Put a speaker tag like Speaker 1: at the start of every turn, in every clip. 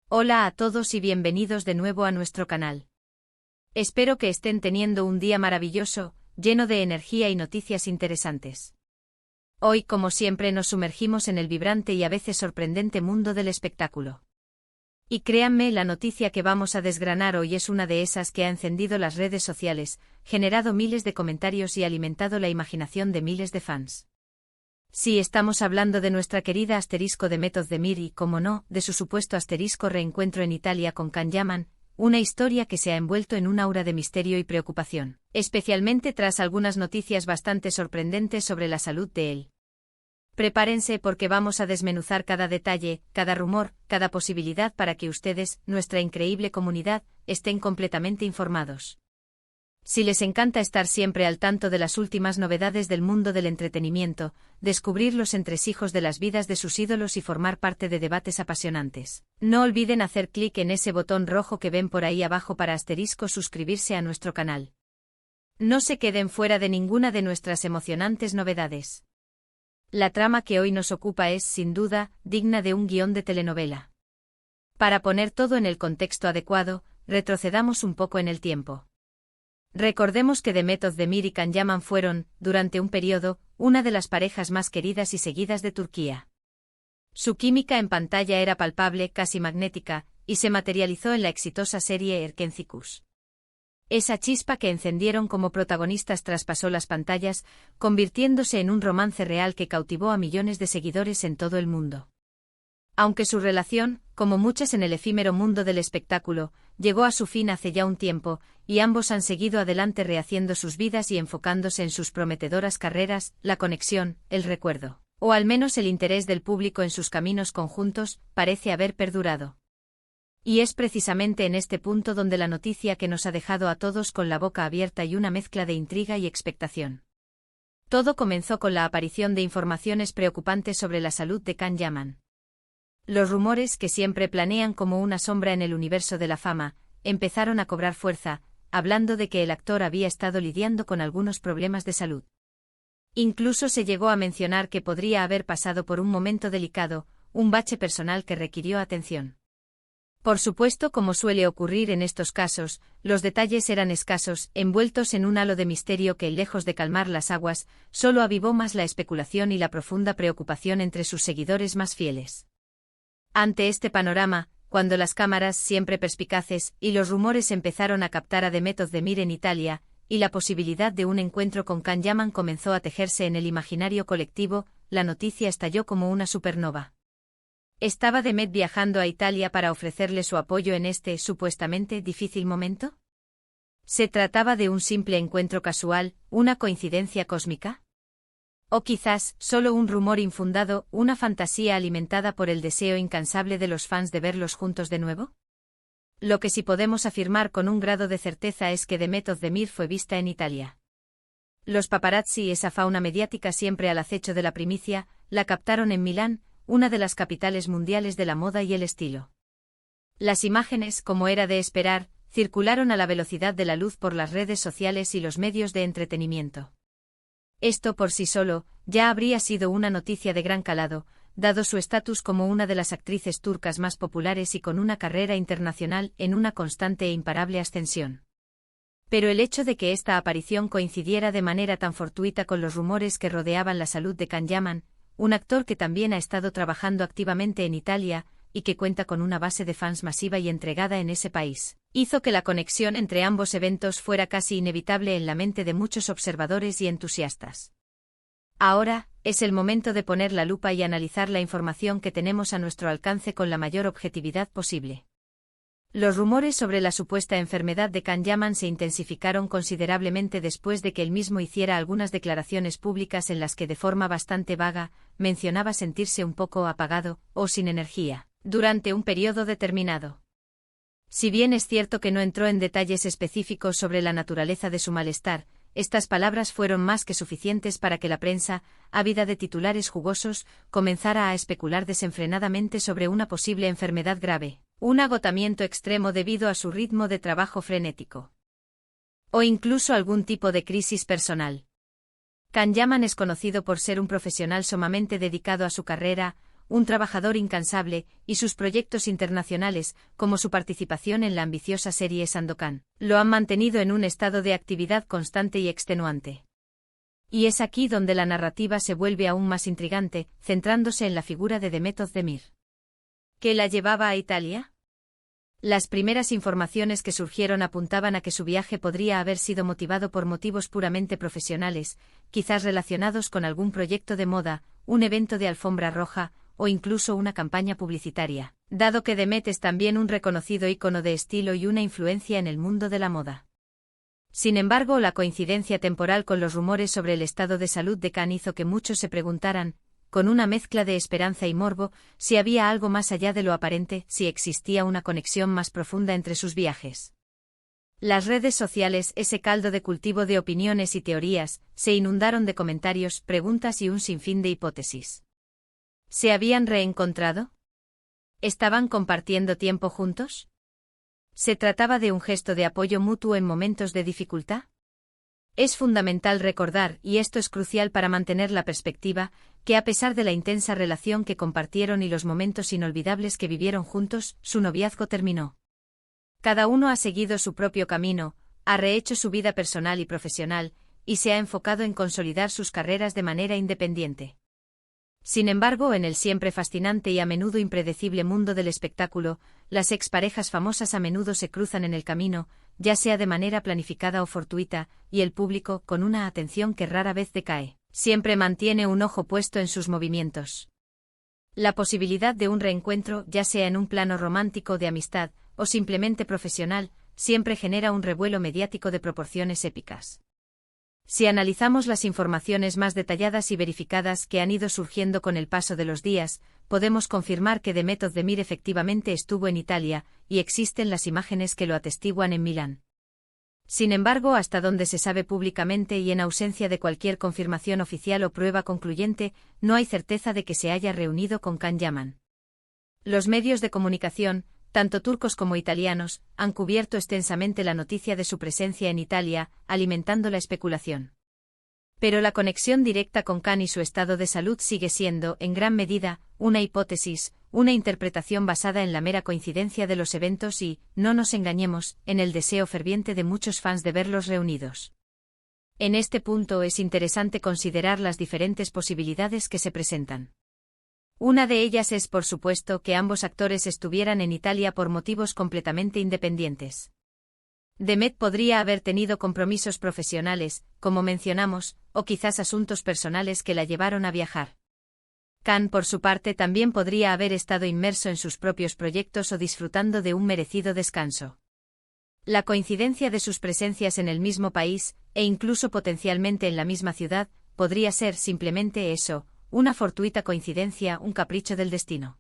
Speaker 1: Hola a todos y bienvenidos de nuevo a nuestro canal. Espero que estén teniendo un día maravilloso, lleno de energía y noticias interesantes. Hoy, como siempre, nos sumergimos en el vibrante y a veces sorprendente mundo del espectáculo. Y créanme, la noticia que vamos a desgranar hoy es una de esas que ha encendido las redes sociales, generado miles de comentarios y alimentado la imaginación de miles de fans. Sí, estamos hablando de nuestra querida asterisco de Method Demir y, como no, de su supuesto asterisco reencuentro en Italia con Can Yaman, una historia que se ha envuelto en un aura de misterio y preocupación, especialmente tras algunas noticias bastante sorprendentes sobre la salud de él. Prepárense porque vamos a desmenuzar cada detalle, cada rumor, cada posibilidad para que ustedes, nuestra increíble comunidad, estén completamente informados. Si les encanta estar siempre al tanto de las últimas novedades del mundo del entretenimiento, descubrir los entresijos de las vidas de sus ídolos y formar parte de debates apasionantes, no olviden hacer clic en ese botón rojo que ven por ahí abajo para suscribirse a nuestro canal. No se queden fuera de ninguna de nuestras emocionantes novedades. La trama que hoy nos ocupa es, sin duda, digna de un guión de telenovela. Para poner todo en el contexto adecuado, retrocedamos un poco en el tiempo. Recordemos que Method Demir y Can Yaman fueron, durante un periodo, una de las parejas más queridas y seguidas de Turquía. Su química en pantalla era palpable, casi magnética, y se materializó en la exitosa serie Erkencikus. Esa chispa que encendieron como protagonistas traspasó las pantallas, convirtiéndose en un romance real que cautivó a millones de seguidores en todo el mundo. Aunque su relación, como muchas en el efímero mundo del espectáculo, llegó a su fin hace ya un tiempo, y ambos han seguido adelante rehaciendo sus vidas y enfocándose en sus prometedoras carreras, la conexión, el recuerdo, o al menos el interés del público en sus caminos conjuntos, parece haber perdurado. Y es precisamente en este punto donde la noticia que nos ha dejado a todos con la boca abierta y una mezcla de intriga y expectación. Todo comenzó con la aparición de informaciones preocupantes sobre la salud de Can Yaman. Los rumores, que siempre planean como una sombra en el universo de la fama, empezaron a cobrar fuerza, hablando de que el actor había estado lidiando con algunos problemas de salud. Incluso se llegó a mencionar que podría haber pasado por un momento delicado, un bache personal que requirió atención. Por supuesto, como suele ocurrir en estos casos, los detalles eran escasos, envueltos en un halo de misterio que, lejos de calmar las aguas, solo avivó más la especulación y la profunda preocupación entre sus seguidores más fieles. Ante este panorama, cuando las cámaras, siempre perspicaces, y los rumores empezaron a captar a Method Demir en Italia, y la posibilidad de un encuentro con Can Yaman comenzó a tejerse en el imaginario colectivo, la noticia estalló como una supernova. ¿Estaba Demet viajando a Italia para ofrecerle su apoyo en este, supuestamente, difícil momento? ¿Se trataba de un simple encuentro casual, una coincidencia cósmica? O quizás, solo un rumor infundado, una fantasía alimentada por el deseo incansable de los fans de verlos juntos de nuevo? Lo que sí podemos afirmar con un grado de certeza es que Method Demir fue vista en Italia. Los paparazzi y esa fauna mediática siempre al acecho de la primicia, la captaron en Milán, una de las capitales mundiales de la moda y el estilo. Las imágenes, como era de esperar, circularon a la velocidad de la luz por las redes sociales y los medios de entretenimiento. Esto por sí solo, ya habría sido una noticia de gran calado, dado su estatus como una de las actrices turcas más populares y con una carrera internacional en una constante e imparable ascensión. Pero el hecho de que esta aparición coincidiera de manera tan fortuita con los rumores que rodeaban la salud de Can Yaman, un actor que también ha estado trabajando activamente en Italia, y que cuenta con una base de fans masiva y entregada en ese país, hizo que la conexión entre ambos eventos fuera casi inevitable en la mente de muchos observadores y entusiastas. Ahora, es el momento de poner la lupa y analizar la información que tenemos a nuestro alcance con la mayor objetividad posible. Los rumores sobre la supuesta enfermedad de Can Yaman se intensificaron considerablemente después de que él mismo hiciera algunas declaraciones públicas en las que de forma bastante vaga, mencionaba sentirse un poco apagado, o sin energía, durante un periodo determinado. Si bien es cierto que no entró en detalles específicos sobre la naturaleza de su malestar, estas palabras fueron más que suficientes para que la prensa, ávida de titulares jugosos, comenzara a especular desenfrenadamente sobre una posible enfermedad grave, un agotamiento extremo debido a su ritmo de trabajo frenético, o incluso algún tipo de crisis personal. Can Yaman es conocido por ser un profesional sumamente dedicado a su carrera, un trabajador incansable, y sus proyectos internacionales, como su participación en la ambiciosa serie Sandokan, lo han mantenido en un estado de actividad constante y extenuante. Y es aquí donde la narrativa se vuelve aún más intrigante, centrándose en la figura de Demet Özdemir. ¿Qué la llevaba a Italia? Las primeras informaciones que surgieron apuntaban a que su viaje podría haber sido motivado por motivos puramente profesionales, quizás relacionados con algún proyecto de moda, un evento de alfombra roja, o incluso una campaña publicitaria, dado que Demet es también un reconocido ícono de estilo y una influencia en el mundo de la moda. Sin embargo, la coincidencia temporal con los rumores sobre el estado de salud de Khan hizo que muchos se preguntaran, con una mezcla de esperanza y morbo, si había algo más allá de lo aparente, si existía una conexión más profunda entre sus viajes. Las redes sociales, ese caldo de cultivo de opiniones y teorías, se inundaron de comentarios, preguntas y un sinfín de hipótesis. ¿Se habían reencontrado? ¿Estaban compartiendo tiempo juntos? ¿Se trataba de un gesto de apoyo mutuo en momentos de dificultad? Es fundamental recordar, y esto es crucial para mantener la perspectiva, que a pesar de la intensa relación que compartieron y los momentos inolvidables que vivieron juntos, su noviazgo terminó. Cada uno ha seguido su propio camino, ha rehecho su vida personal y profesional, y se ha enfocado en consolidar sus carreras de manera independiente. Sin embargo, en el siempre fascinante y a menudo impredecible mundo del espectáculo, las exparejas famosas a menudo se cruzan en el camino, ya sea de manera planificada o fortuita, y el público, con una atención que rara vez decae, siempre mantiene un ojo puesto en sus movimientos. La posibilidad de un reencuentro, ya sea en un plano romántico o de amistad, o simplemente profesional, siempre genera un revuelo mediático de proporciones épicas. Si analizamos las informaciones más detalladas y verificadas que han ido surgiendo con el paso de los días, podemos confirmar que Demet Özdemir efectivamente estuvo en Italia, y existen las imágenes que lo atestiguan en Milán. Sin embargo, hasta donde se sabe públicamente y en ausencia de cualquier confirmación oficial o prueba concluyente, no hay certeza de que se haya reunido con Can Yaman. Los medios de comunicación, tanto turcos como italianos, han cubierto extensamente la noticia de su presencia en Italia, alimentando la especulación. Pero la conexión directa con Khan y su estado de salud sigue siendo, en gran medida, una hipótesis, una interpretación basada en la mera coincidencia de los eventos y, no nos engañemos, en el deseo ferviente de muchos fans de verlos reunidos. En este punto es interesante considerar las diferentes posibilidades que se presentan. Una de ellas es, por supuesto, que ambos actores estuvieran en Italia por motivos completamente independientes. Demet podría haber tenido compromisos profesionales, como mencionamos, o quizás asuntos personales que la llevaron a viajar. Khan, por su parte, también podría haber estado inmerso en sus propios proyectos o disfrutando de un merecido descanso. La coincidencia de sus presencias en el mismo país, e incluso potencialmente en la misma ciudad, podría ser simplemente eso, una fortuita coincidencia, un capricho del destino.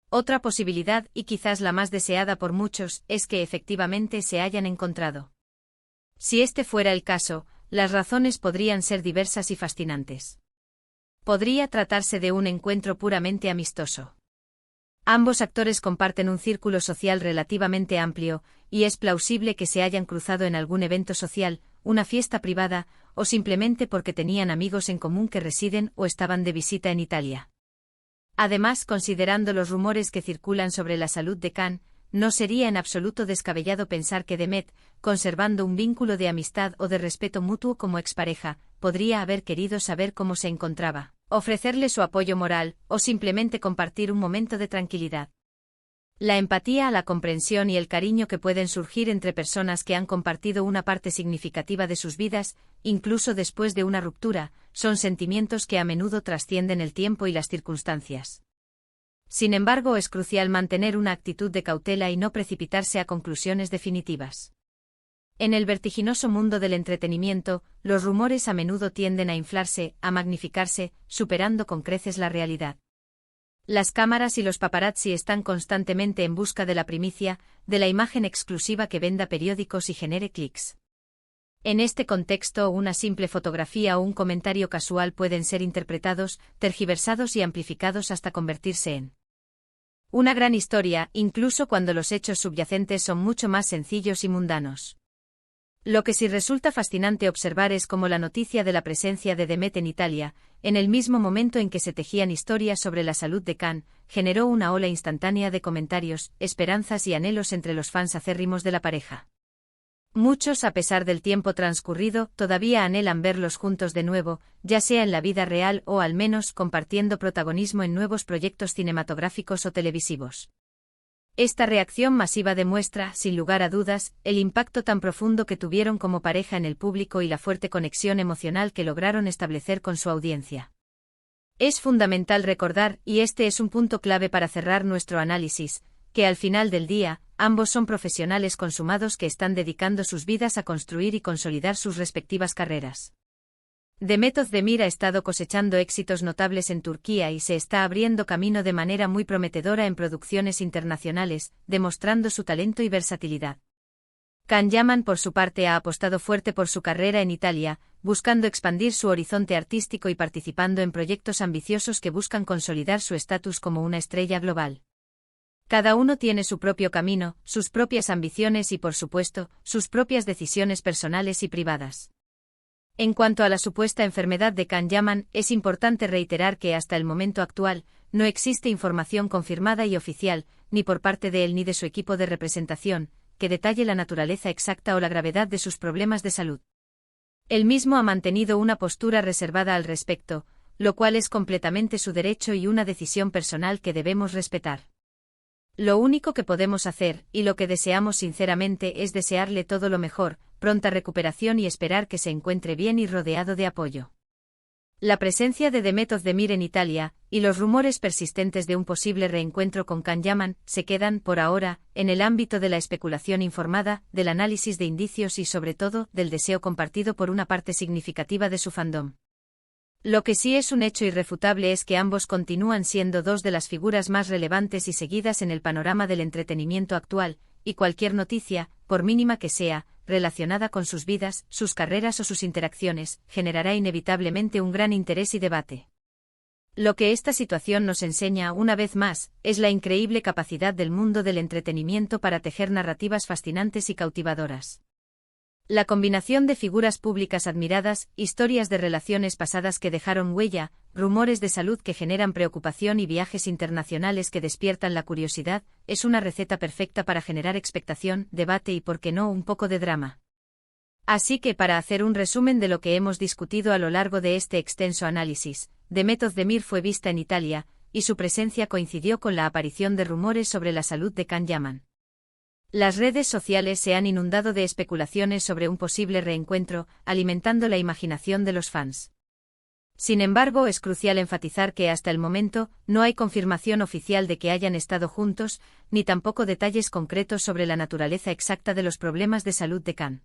Speaker 1: Otra posibilidad, y quizás la más deseada por muchos, es que efectivamente se hayan encontrado. Si este fuera el caso, las razones podrían ser diversas y fascinantes. Podría tratarse de un encuentro puramente amistoso. Ambos actores comparten un círculo social relativamente amplio, y es plausible que se hayan cruzado en algún evento social, una fiesta privada, o simplemente porque tenían amigos en común que residen o estaban de visita en Italia. Además, considerando los rumores que circulan sobre la salud de Khan, no sería en absoluto descabellado pensar que Demet, conservando un vínculo de amistad o de respeto mutuo como expareja, podría haber querido saber cómo se encontraba, ofrecerle su apoyo moral, o simplemente compartir un momento de tranquilidad. La empatía, la comprensión y el cariño que pueden surgir entre personas que han compartido una parte significativa de sus vidas, incluso después de una ruptura, son sentimientos que a menudo trascienden el tiempo y las circunstancias. Sin embargo, es crucial mantener una actitud de cautela y no precipitarse a conclusiones definitivas. En el vertiginoso mundo del entretenimiento, los rumores a menudo tienden a inflarse, a magnificarse, superando con creces la realidad. Las cámaras y los paparazzi están constantemente en busca de la primicia, de la imagen exclusiva que venda periódicos y genere clics. En este contexto, una simple fotografía o un comentario casual pueden ser interpretados, tergiversados y amplificados hasta convertirse en una gran historia, incluso cuando los hechos subyacentes son mucho más sencillos y mundanos. Lo que sí resulta fascinante observar es cómo la noticia de la presencia de Demet en Italia, en el mismo momento en que se tejían historias sobre la salud de Khan, generó una ola instantánea de comentarios, esperanzas y anhelos entre los fans acérrimos de la pareja. Muchos, a pesar del tiempo transcurrido, todavía anhelan verlos juntos de nuevo, ya sea en la vida real o al menos compartiendo protagonismo en nuevos proyectos cinematográficos o televisivos. Esta reacción masiva demuestra, sin lugar a dudas, el impacto tan profundo que tuvieron como pareja en el público y la fuerte conexión emocional que lograron establecer con su audiencia. Es fundamental recordar, y este es un punto clave para cerrar nuestro análisis, que al final del día, ambos son profesionales consumados que están dedicando sus vidas a construir y consolidar sus respectivas carreras. Demet Özdemir ha estado cosechando éxitos notables en Turquía y se está abriendo camino de manera muy prometedora en producciones internacionales, demostrando su talento y versatilidad. Can Yaman, por su parte, ha apostado fuerte por su carrera en Italia, buscando expandir su horizonte artístico y participando en proyectos ambiciosos que buscan consolidar su estatus como una estrella global. Cada uno tiene su propio camino, sus propias ambiciones y, por supuesto, sus propias decisiones personales y privadas. En cuanto a la supuesta enfermedad de Can Yaman, es importante reiterar que hasta el momento actual, no existe información confirmada y oficial, ni por parte de él ni de su equipo de representación, que detalle la naturaleza exacta o la gravedad de sus problemas de salud. Él mismo ha mantenido una postura reservada al respecto, lo cual es completamente su derecho y una decisión personal que debemos respetar. Lo único que podemos hacer, y lo que deseamos sinceramente, es desearle todo lo mejor, pronta recuperación y esperar que se encuentre bien y rodeado de apoyo. La presencia de Demet Özdemir en Italia, y los rumores persistentes de un posible reencuentro con Can Yaman, se quedan, por ahora, en el ámbito de la especulación informada, del análisis de indicios y sobre todo, del deseo compartido por una parte significativa de su fandom. Lo que sí es un hecho irrefutable es que ambos continúan siendo dos de las figuras más relevantes y seguidas en el panorama del entretenimiento actual, y cualquier noticia, por mínima que sea, relacionada con sus vidas, sus carreras o sus interacciones, generará inevitablemente un gran interés y debate. Lo que esta situación nos enseña una vez más, es la increíble capacidad del mundo del entretenimiento para tejer narrativas fascinantes y cautivadoras. La combinación de figuras públicas admiradas, historias de relaciones pasadas que dejaron huella, rumores de salud que generan preocupación y viajes internacionales que despiertan la curiosidad, es una receta perfecta para generar expectación, debate y, por qué no, un poco de drama. Así que, para hacer un resumen de lo que hemos discutido a lo largo de este extenso análisis, Demet Özdemir fue vista en Italia, y su presencia coincidió con la aparición de rumores sobre la salud de Can Yaman. Las redes sociales se han inundado de especulaciones sobre un posible reencuentro, alimentando la imaginación de los fans. Sin embargo, es crucial enfatizar que hasta el momento, no hay confirmación oficial de que hayan estado juntos, ni tampoco detalles concretos sobre la naturaleza exacta de los problemas de salud de Can.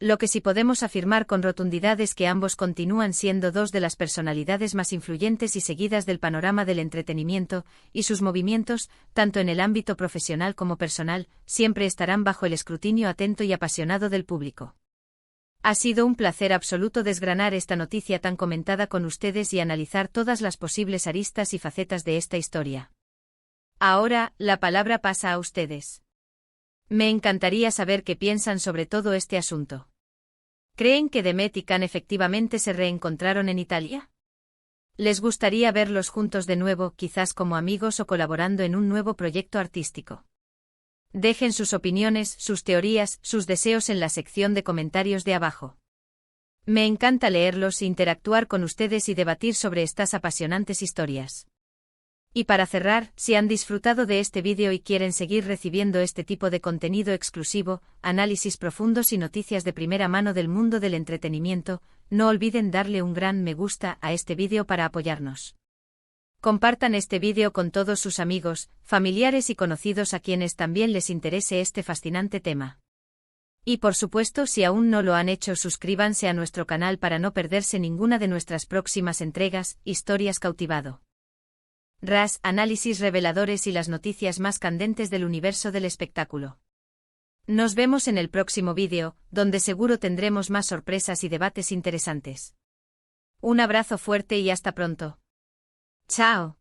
Speaker 1: Lo que sí podemos afirmar con rotundidad es que ambos continúan siendo dos de las personalidades más influyentes y seguidas del panorama del entretenimiento, y sus movimientos, tanto en el ámbito profesional como personal, siempre estarán bajo el escrutinio atento y apasionado del público. Ha sido un placer absoluto desgranar esta noticia tan comentada con ustedes y analizar todas las posibles aristas y facetas de esta historia. Ahora, la palabra pasa a ustedes. Me encantaría saber qué piensan sobre todo este asunto. ¿Creen que Demet y Can efectivamente se reencontraron en Italia? ¿Les gustaría verlos juntos de nuevo, quizás como amigos o colaborando en un nuevo proyecto artístico? Dejen sus opiniones, sus teorías, sus deseos en la sección de comentarios de abajo. Me encanta leerlos, interactuar con ustedes y debatir sobre estas apasionantes historias. Y para cerrar, si han disfrutado de este vídeo y quieren seguir recibiendo este tipo de contenido exclusivo, análisis profundos y noticias de primera mano del mundo del entretenimiento, no olviden darle un gran me gusta a este vídeo para apoyarnos. Compartan este vídeo con todos sus amigos, familiares y conocidos a quienes también les interese este fascinante tema. Y por supuesto, si aún no lo han hecho, suscríbanse a nuestro canal para no perderse ninguna de nuestras próximas entregas, Historias Cautivado. RAS, análisis reveladores y las noticias más candentes del universo del espectáculo. Nos vemos en el próximo vídeo, donde seguro tendremos más sorpresas y debates interesantes. Un abrazo fuerte y hasta pronto. ¡Chao!